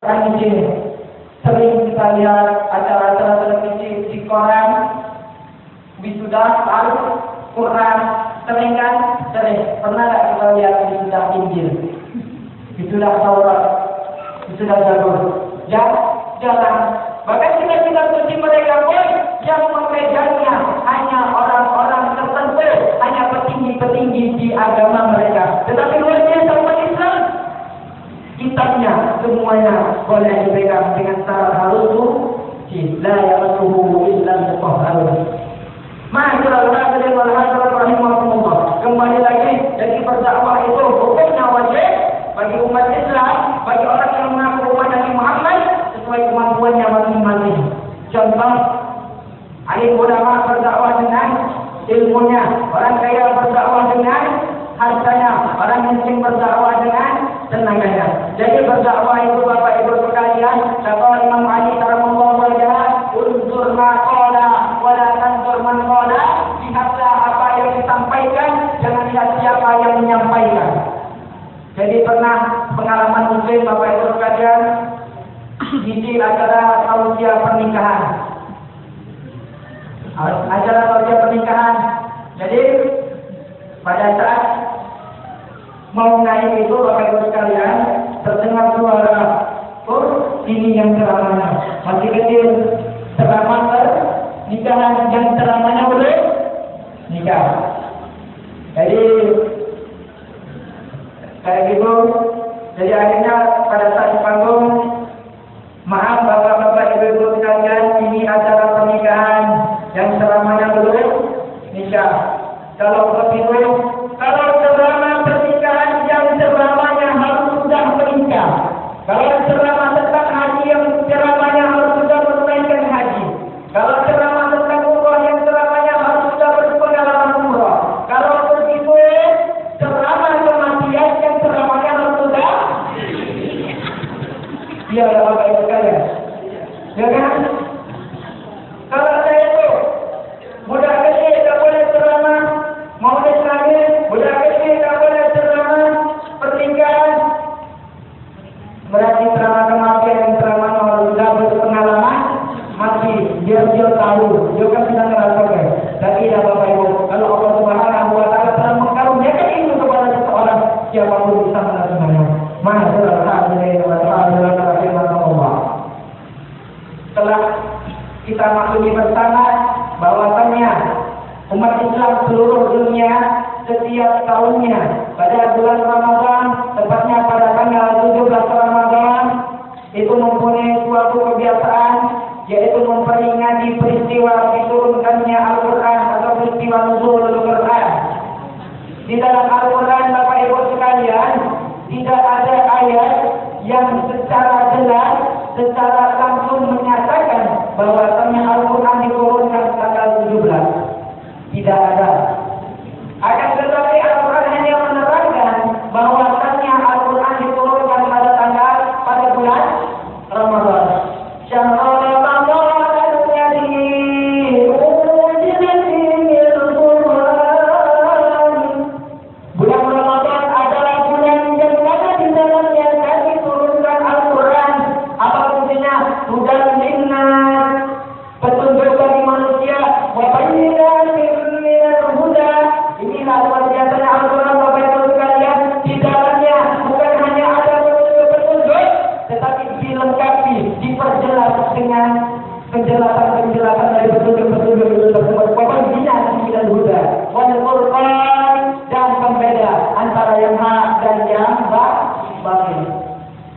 Di sini sering kita lihat acara-acara televisi di koran, wisuda, Quran, sering kan? Sering. Pernah nggak kita lihat wisuda Injil, wisuda Taurat, wisuda Zabur? Jarang. Bahkan kita seperti mereka pun yang memegangnya hanya orang-orang tertentu, hanya petinggi-petinggi di agama mereka. Tetapi luar biasa umat Islam, kitabnya semuanya boleh dipegang dengan cara halus, la yamassuhu illa al-mutahharun. Kembali lagi, jadi berdakwah itu hukumnya wajib bagi umat Islam, bagi orang yang mengaku umat Nabi Muhammad sesuai kemampuannya masing-masing. Contoh, alim ulama berdakwah dengan ilmunya, orang kaya berdakwah dengan hartanya, orang miskin berdakwah dengan tenaganya. Jadi berdakwah itu Bapak Ibu sekalian, kata Imam Ali radhiyallahu anhu, "Unzur ma qala wa la tanzur man qala." Lihatlah apa yang disampaikan, jangan lihat siapa yang menyampaikan. Jadi pernah pengalaman muslim Bapak Ibu sekalian, di acara tausiah pernikahan. Acara tausiah pernikahan. Jadi pada saat mau naik itu Bapak Ibu sekalian, terdengar suara, oh ini yang ceramahnya masih kecil, ceramah pernikahan, yang ceramahnya belum nikah. Jadi kayak gitu. Jadi akhirnya pada saat panggung, maaf bapak-bapak ibu-ibu sekalian, ini acara pernikahan, yang ceramahnya belum nikah. Kalau begitu, kalau ceramah pernikahan yang ceramahnya harus sudah menikah. Kalau ceramah tentang haji yang ceramahnya harus sudah menunaikan haji. Kalau ceramah tentang umrah yang ceramahnya harus sudah berpengalaman umrah. Kalau begitu, ceramah kematian yang ceramahnya harus sudah. Iya, Bapak Ibu sekalian. Ya kan? Kalau saya itu mudah kecil tak boleh ceramah, mau lagi mudah kecil tak boleh ceramah pernikahan. Berarti ceramah kematian yang ceramah harus sudah berpengalaman mati. Dia tahu, dia kan sudah merasakan. Dan tidak Bapak Ibu, kalau Allah Subhanahu wa Ta'ala telah mengkaruniakan itu kepada seseorang, siapapun bisa menerimanya. Setelah kita maklumi bersama bahwasannya umat Islam seluruh dunia setiap tahunnya pada bulan Ramadan, tepatnya pada tanggal 17 Ramadan, itu mempunyai suatu kebiasaan, yaitu memperingati peristiwa diturunkannya Al-Quran atau peristiwa nuzul Al-Quran. Di dalam Al-Quran Bapak Ibu sekalian, tidak ada ayat yang secara jelas, secara langsung menyatakan bahwasannya Al-Quran diturunkan tanggal 17. Tidak ada. Akan tetapi Al-Quran hanya menerangkan bahwasannya Al-Quran diturunkan pada bulan Ramadan. Bulan Ramadan adalah bulan yang mana di dalamnya kami turunkan Al-Quran. Apa fungsinya? Hudan linnas, petunjuk bagi manusia. Wa bayyinatin minal huda. Inilah luar biasanya Al-Quran Bapak Ibu sekalian. Di dalamnya bukan hanya ada petunjuk, tetapi dilengkapi, diperjelas dengan penjelasan dari petunjuk-petunjuk itu tersebut. Wa bayyinatin minal huda wal furqan, dan pembeda antara yang hak dan yang batil.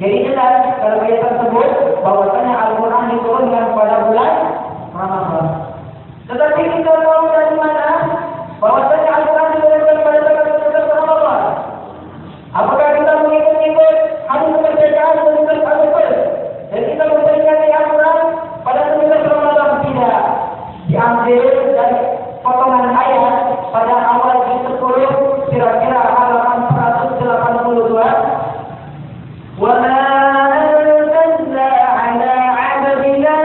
Jadi jelas dalam ayat tersebut bahwasanya Al-Quran diturunkan pada bulan Ramadan. Tetapi kita tahu dari mana bahwasanya Al-Quran diturunkan pada tanggal 17 Ramadan? Apakah kita mengikut-ikut hadis kemerdekaan untuk Al-Quran? Dan kita memperingati Al-Quran pada 17 Ramadan? Tidak. Diambil dari potongan ayat pada awal juz 10, kira-kira halaman 182. وَمَا أَنزَلْنَا عَلَى عَبْدِنَا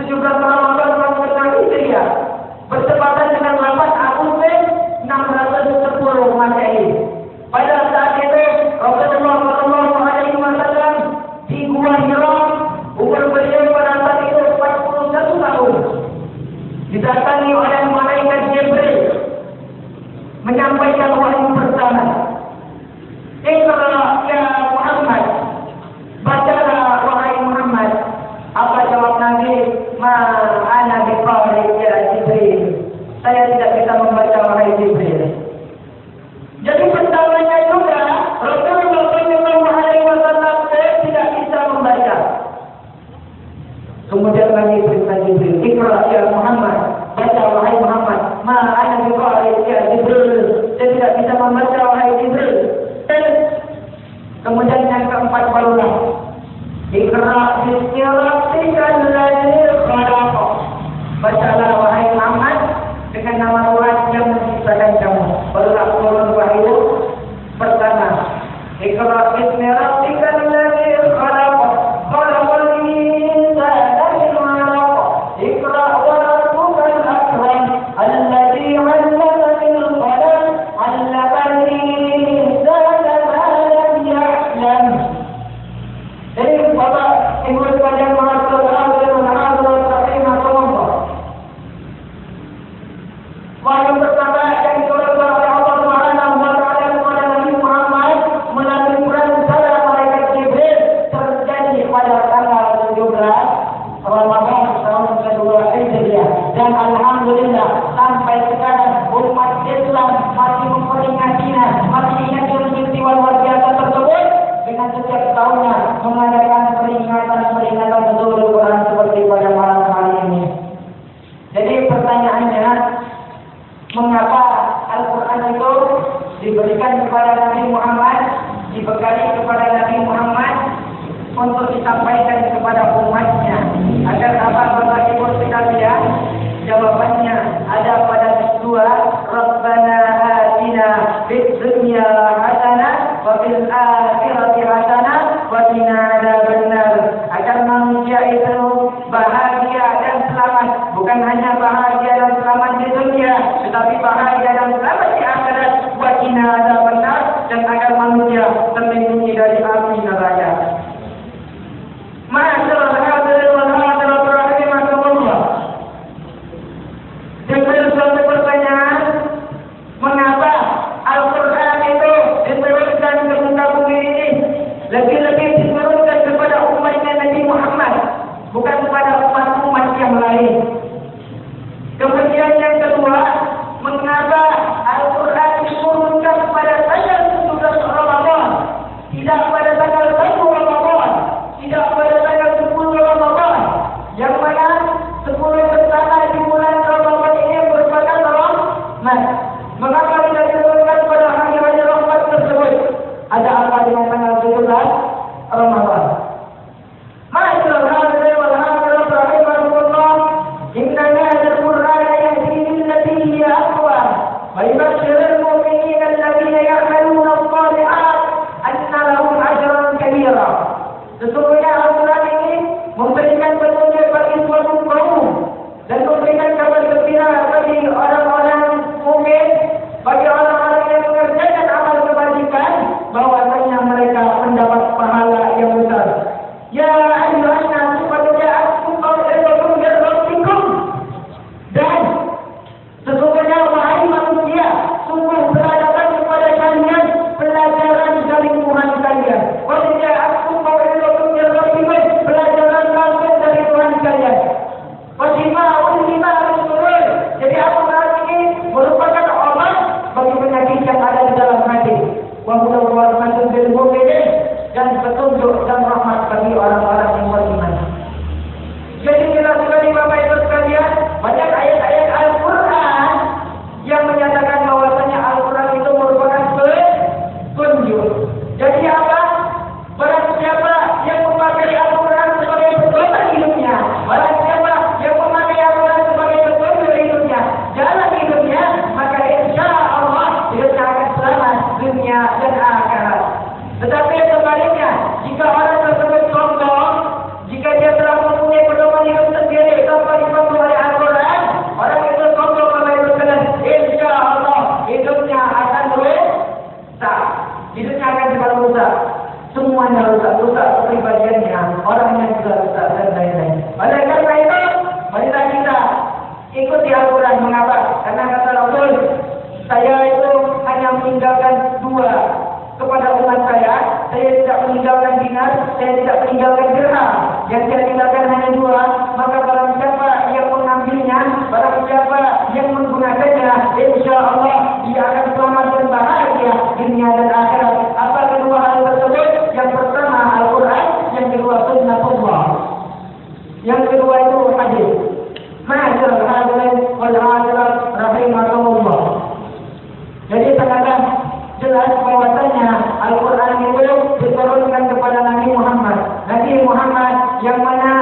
17 Ramadan tahun Hijriah bertepatan dengan 8 Agustus 610 Masehi. Pada saat itu Rasulullah SAW di Gua Hira, umur beliau pada saat itu 41 tahun. Didatangi oleh malaikat Jibril menyampaikan wahyu pertama. Iqra ya Muhammad, bacalah wahai Muhammad. Apa jawab Nabi? Ma ana biqari ya Jibril. Saya tidak bisa membaca wahai Jibril. Jadi pertamanya juga Rasulullah SAW saya tidak bisa membaca. Kemudian lagi perintah Jibril, Iqra ya Muhammad, baca wahai Muhammad. Ma ana biqari ya Jibril. Saya tidak bisa membaca wahai Jibril. Kemudian yang keempat barulah Iqra bismi rabbikal ladzi khalaq. Bacalah wahai Muhammad dengan nama Tuhan yang menciptakan kamu. Barulah turun wahyu pertama. Iqra bismi rabbikal ladzi khalaq. Khalaqal insana min 'alaq. Iqra wa rabbukal akram. Alladzi 'allama bil qalam. 'allamal insana ma lam ya'lam. Jadi Bapak Ibu sekalian mahasiswa dan mahasiswa wahyu pertama yang diturunkan oleh Allah Subhanahu wa taala kepada Nabi Muhammad melalui perantara malaikat Jibril terjadi pada tanggal 17 Ramadan tahun kedua Hijriah. Dan alhamdulillah sampai sekarang umat Islam masih memperingatinya, masih ingat peristiwa luar biasa tersebut dengan setiap tahunnya mengadakan peringatan nuzul Quran seperti pada malam hari ini. Jadi pertanyaannya, mengapa Al-Quran itu diberikan kepada Nabi Muhammad, dibekali kepada Nabi Muhammad untuk disampaikan kepada umatnya? Agar apa Bapak Ibu sekalian? Jawabannya ada pada surah Rabbana atina fid dunya hasanah wa fil akhirati hasanah wa qina adzabannar. Agar manusia itu bahagia dan selamat, bukan hanya bahagia dan selamat di dunia, tetapi bahagia dan selamat di akhirat, wa qina adzabannar, dan agar manusia terlindungi dari api neraka. Ma'asyiral hadirin wal hadirat rahimakumullah. Jadi suatu pertanyaan, mengapa Al-Quran itu diturunkan ke muka bumi ini? Lebih-lebih diturunkan kepada umatnya Nabi Muhammad, bukan kepada umat-umat yang lain. Kemudian yang kedua, mengapa Al-Quran diturunkan pada tanggal 17 Ramadan, tidak pada tanggal 1 Ramadan, tidak pada tanggal 10 Ramadan, yang mana 10 pertama di bulan Ramadan ini merupakan rahmat. Mengapa tidak diturunkan pada hari-hari rahmat tersebut? Ada apa dengan tanggal 17 Ramadan? Ma'asyiral hadirin wal hadirat rahimakumullah. Inna hadzal Qur'ana yahdi lillati hiya aqwam wa yubashshirul mu'minina alladhina ya'maluna ash-shalihat anna lahum ajran kabira. Sesungguhnya Al-Quran ini memberikan petunjuk bagi suatu kaum dan memberikan kabar gembira bagi orang-orang mukmin, bagi orang-orang yang mengerjakan amal kebajikan, bahwasanya mereka mendapat pahala yang besar. Ya ayyuhan nasu qad ja'akum maw'izatun min rabbikum. Dan sesungguhnya wahai manusia, sungguh telah datang kepada kalian pelajaran dari Tuhan kalian. Qad ja'akum maw'izatun min rabbikum, pelajaran langsung dari Tuhan kalian. orangnya juga rusak dan lain-lain. Oleh karena itu, marilah kita ikuti Al-Quran. Mengapa? Karena kata Rasul, saya itu hanya meninggalkan dua kepada umat saya tidak meninggalkan dinar, saya tidak meninggalkan dirham. Yang saya tinggalkan hanya dua, maka barang siapa yang mengambilnya, barang siapa yang menggunakannya, insya Allah dia akan selamat dan bahagia dunia dan akhirat. Apa kedua hal tersebut? Yang pertama Al-Quran, yang kedua sunnatullah, yang kedua itu hadis. Ma'asyiral hadirin wal hadirat rahimakumullah. Jadi sangatlah jelas bahwasanya Al-Quran itu diturunkan kepada Nabi Muhammad. Nabi Muhammad yang mana